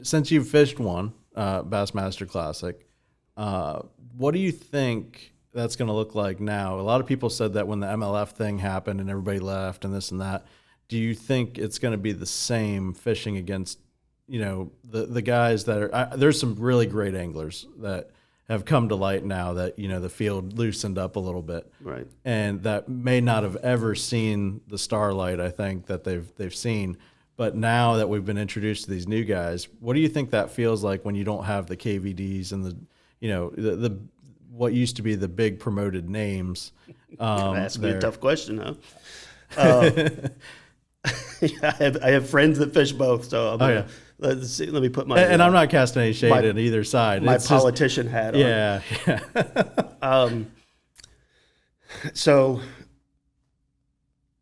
Since you've fished one, Bassmaster Classic, what do you think that's going to look like now? A lot of people said that when the MLF thing happened and everybody left and this and that. Do you think it's going to be the same fishing against, the guys that are there's some really great anglers that have come to light now that, the field loosened up a little bit. Right. And that may not have ever seen the starlight, I think, that they've seen. But now that we've been introduced to these new guys, what do you think that feels like when you don't have the KVDs and the what used to be the big promoted names? Ask me a tough question, huh? I have friends that fish both, so let me put my and I'm not casting any shade on either side. My politician hat on. Yeah. So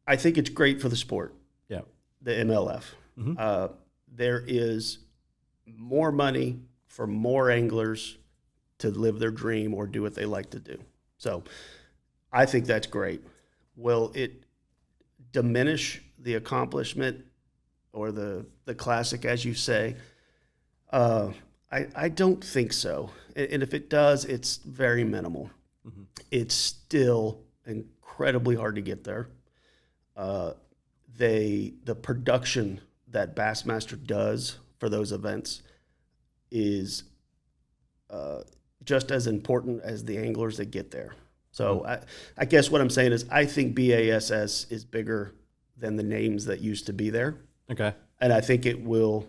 I think it's great for the sport. Yeah. The MLF. Mm-hmm. There is more money for more anglers to live their dream or do what they like to do. So I think that's great. Will it diminish the accomplishment or the classic, as you say? I don't think so. And if it does, it's very minimal. Mm-hmm. It's still incredibly hard to get there. The production that Bassmaster does for those events is just as important as the anglers that get there. So I guess what I'm saying is I think BASS is bigger than the names that used to be there. Okay. And I think it will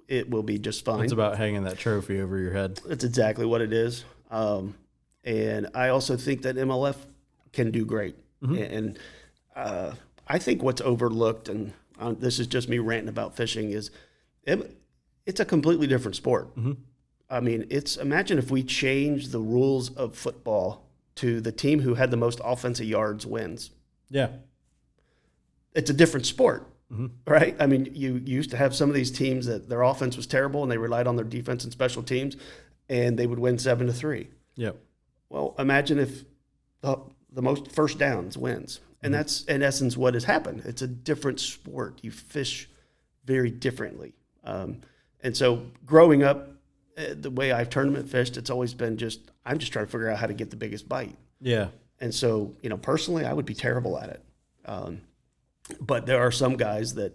be just fine. It's about hanging that trophy over your head. That's exactly what it is. And I also think that MLF can do great. Mm-hmm. And I think what's overlooked, and this is just me ranting about fishing, is it's a completely different sport. Mm-hmm. I mean, imagine if we change the rules of football to the team who had the most offensive yards wins. Yeah. It's a different sport, right? I mean, you used to have some of these teams that their offense was terrible and they relied on their defense and special teams, and they would win 7-3. Yep. Well, imagine if the most first downs wins. And that's, in essence, what has happened. It's a different sport. You fish very differently. And so growing up, the way I've tournament fished, it's always been I'm just trying to figure out how to get the biggest bite. Yeah. And so, personally, I would be terrible at it. But there are some guys that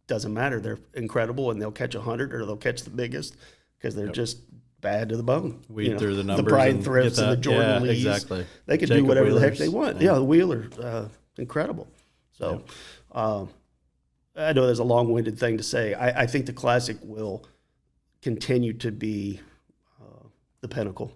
doesn't matter. They're incredible, and they'll catch 100 or they'll catch the biggest because they're just bad to the bone. Weed through the numbers. The Brian Thrifts and the Jordan Lees. Exactly. They could do whatever the heck they want. Yeah, the Wheeler, incredible. So I know there's a long-winded thing to say. I think the Classic will continue to be the pinnacle.